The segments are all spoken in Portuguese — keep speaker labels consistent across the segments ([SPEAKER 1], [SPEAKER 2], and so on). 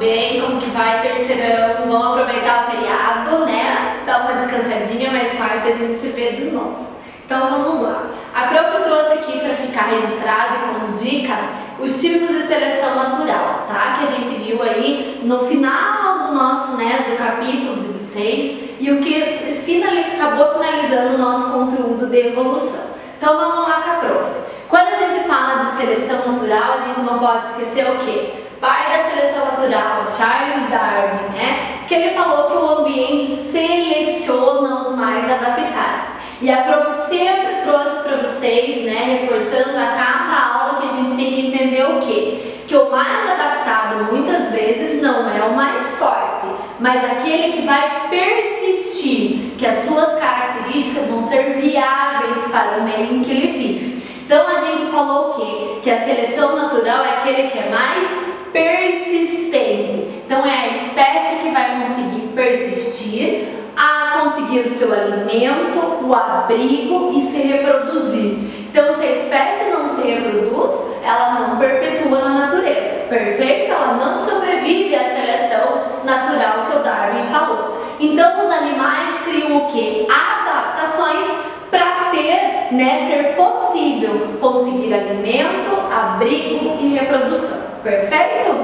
[SPEAKER 1] bem? Como que vai, terceirão? Vamos aproveitar o feriado, né? Dar uma descansadinha, mas quarta a gente se vê de novo. Então vamos lá. A prof trouxe aqui para ficar registrado e como dica os tipos de seleção natural, tá? Que a gente viu aí no final do nosso, né, do capítulo 6 e o que acabou finalizando o nosso conteúdo de evolução. Então vamos lá com a prof. Quando a gente fala de seleção natural, a gente não pode esquecer o quê? Pai da seleção natural, Charles Darwin, né? Que ele falou que o ambiente seleciona os mais adaptados. E a prof sempre trouxe para vocês, né, reforçando a cada aula que a gente tem que entender o quê? Que o mais adaptado muitas vezes não é o mais forte, mas aquele que vai persistir, que as suas características vão ser viáveis para o meio em que ele vive. Então a gente falou o quê? Que a seleção natural é aquele que é mais persistente. Então é a espécie que vai conseguir persistir, a conseguir o seu alimento, o abrigo e se reproduzir. Então se a espécie não se reproduz, ela não perpetua na natureza, perfeito? Ela não sobrevive à seleção natural que o Darwin falou. Então os animais criam o quê? Adaptações para ter, né, ser possível conseguir alimento, abrigo e reprodução, perfeito?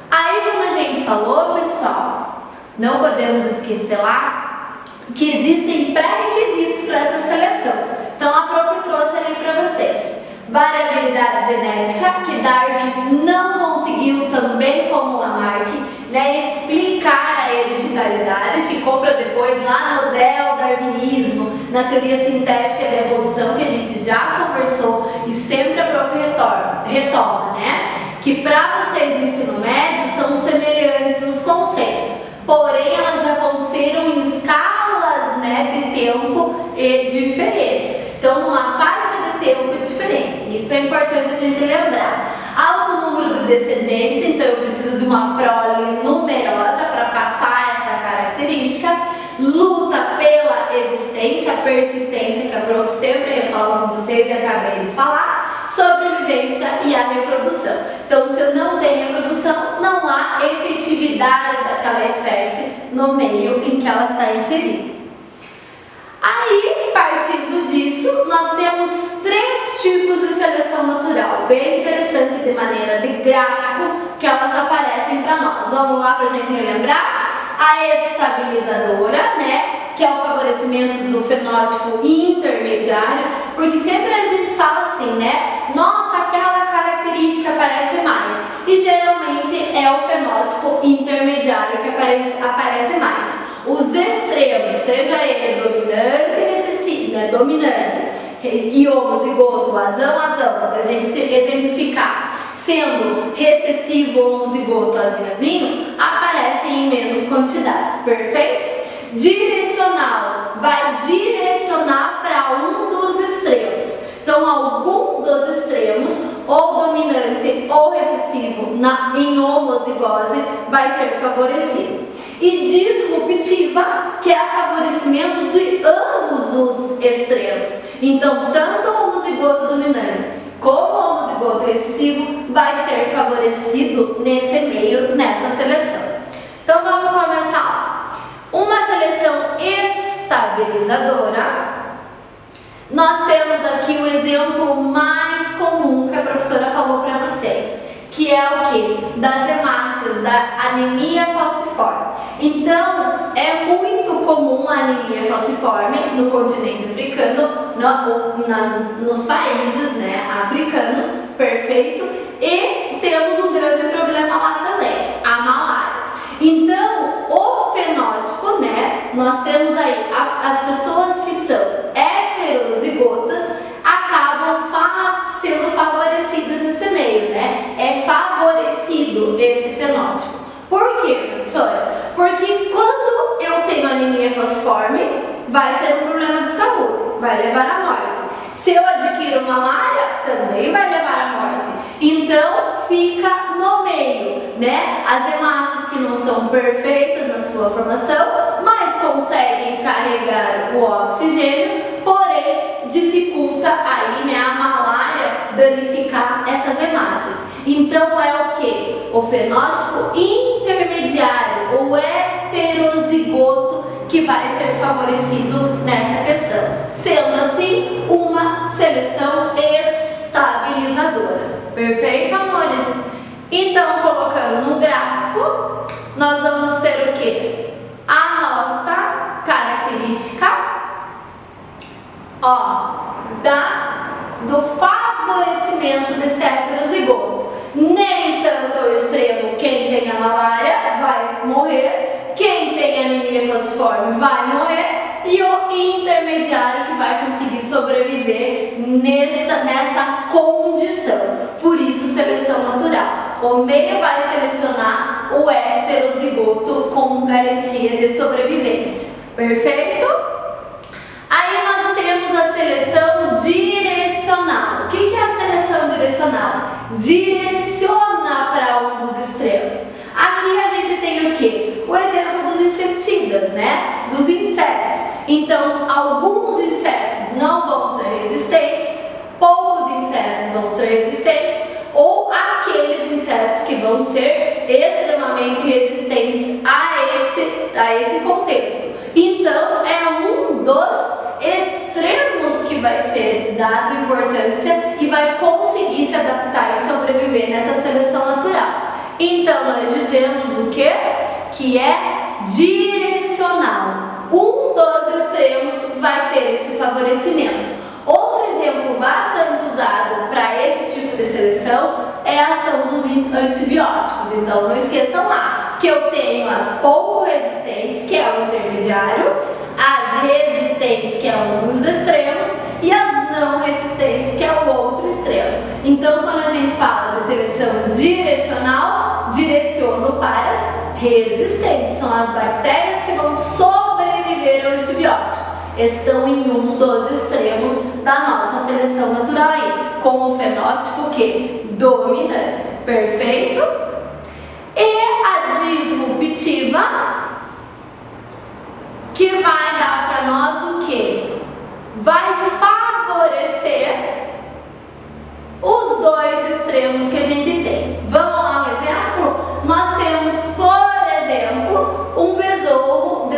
[SPEAKER 1] Aí quando a gente falou, pessoal, não podemos esquecer lá que existem pré-requisitos para essa seleção. Então a prof trouxe ali para vocês. Variabilidade genética, que Darwin não conseguiu também como Lamarck, né, explicar a hereditariedade, ficou para depois lá no darwinismo, na teoria sintética da evolução, que a gente já conversou e sempre a prof retoma, né? Que para vocês no ensino médio são semelhantes os conceitos, porém elas aconteceram em escalas, né, de tempo diferentes. Então, numa faixa de tempo diferente. Isso é importante a gente lembrar. Alto número de descendentes, então eu preciso de uma prole numerosa para passar essa característica. Luta pela existência, a persistência, que a prof sempre retoma com vocês e acabei de falar. Sobrevivência e a reprodução. Então, se eu não tenho reprodução, não há efetividade daquela espécie no meio em que ela está inserida. Aí, partindo disso, nós temos 3 tipos de seleção natural, bem interessante de maneira de gráfico, que elas aparecem para nós. Vamos lá para a gente relembrar? A estabilizadora, né, que é o favorecimento do fenótipo intermediário, porque sempre a gente fala assim, né, nossa, aquela característica aparece mais, e geralmente é o fenótipo intermediário que aparece mais. Os extremos, seja ele dominante e recessivo, né, dominante e homozigoto, azão, para a gente exemplificar, sendo recessivo ou homozigoto azinho, aparecem em menos quantidade, perfeito? Direcional, vai direcionar para um dos extremos. Então, algum dos extremos, ou dominante ou recessivo, em homozigose, vai ser favorecido. E disruptiva, que é o favorecimento de ambos os extremos. Então, tanto o homozigoto dominante como o homozigoto recessivo vai ser favorecido nesse meio, nessa seleção. Então, vamos começar lá. Uma seleção estabilizadora. Nós temos aqui o exemplo mais comum que a professora falou para vocês, que é o que? Das hemácias, da anemia falciforme. Então, é muito comum a anemia falciforme no continente africano, nos países, né, africanos, perfeito, e temos um grande problema lá também, a malária. Então, o fenótipo, né, nós temos aí as pessoas que são heterozigotas acabam sendo favorecidas nesse meio, né? É favorecido esse fenótipo. Por quê, professora? Porque quando eu tenho anemia falciforme, vai ser um problema de saúde, vai levar à morte. Se eu adquiro malária, também vai levar à morte. Então, fica no meio, né? As hemácias que não são perfeitas na sua formação, mas conseguem carregar o oxigênio, porém, dificulta aí, né, a malária danificar essas hemácias. Então, é o que? O fenótipo intermediário, o heterozigoto, que vai ser favorecido nessa questão, sendo assim uma seleção estabilizadora. Perfeito, amores? Então, colocando no gráfico, nós vamos ter o quê? A nossa característica, do favorecimento desse heterozigoto. Nem tanto ao extremo, quem tem a malária vai morrer, quem tem anemia falciforme vai morrer, e o intermediário que vai conseguir sobreviver nessa condição. Por isso, seleção natural. O meio vai selecionar o heterozigoto com garantia de sobrevivência. Perfeito? Aí nós temos a seleção direcional. O que é a seleção direcional? Direciona para um dos extremos. Aqui a gente tem o quê? O exemplo dos inseticidas, né? Dos insetos. Então, alguns insetos não vão ser resistentes, poucos insetos vão ser resistentes, ou aqueles insetos que vão ser extremamente resistentes a esse contexto. Então, é um dos extremos que vai ser dado importância e vai conseguir se adaptar e sobreviver nessa seleção natural. Então, nós dizemos o quê? Que é direcional. Um dos extremos vai ter esse favorecimento. Outro exemplo bastante usado para esse tipo de seleção é a ação dos antibióticos. Então, não esqueçam lá que eu tenho as pouco resistentes, que é o intermediário, as resistentes, que é um dos extremos, e as não resistentes, que é o outro extremo. Então, quando a gente fala de seleção direcional, direciono para as resistentes. São as bactérias que vão sobreviver ao antibiótico. Estão em um dos extremos da nossa seleção natural aí, com o fenótipo que? Dominante. Perfeito? E a disruptiva, que vai dar para nós o quê? Vai favorecer os dois extremos que a gente tem. Vamos lá, um exemplo? Nós temos, por exemplo, um besouro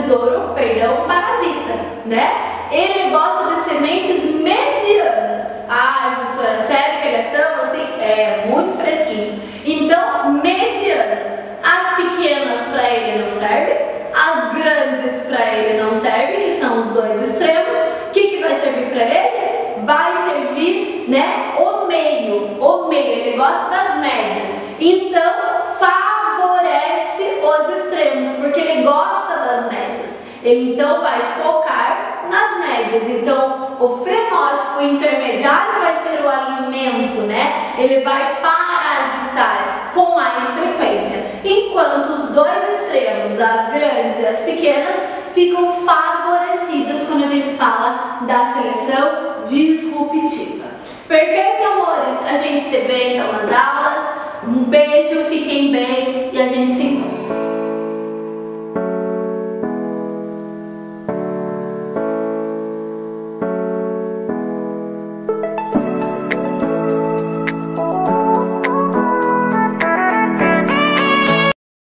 [SPEAKER 1] parasita, né? Ele gosta de sementes medianas. Ah, professora, sério que ele é tão assim? É muito fresquinho. Então, medianas. As pequenas para ele não servem, as grandes para ele não servem, que são os dois extremos. O que vai servir para ele? Vai servir, né, o meio, ele gosta das médias. Então, favorece os extremos, porque ele gosta das médias. Ele então vai focar nas médias. Então, o fenótipo intermediário vai ser o alimento, né? Ele vai parasitar com mais frequência. Enquanto os dois extremos, as grandes e as pequenas, ficam favorecidas quando a gente fala da seleção disruptiva. Perfeito, amores? A gente se vê então nas aulas. Um beijo, fiquem bem e a gente se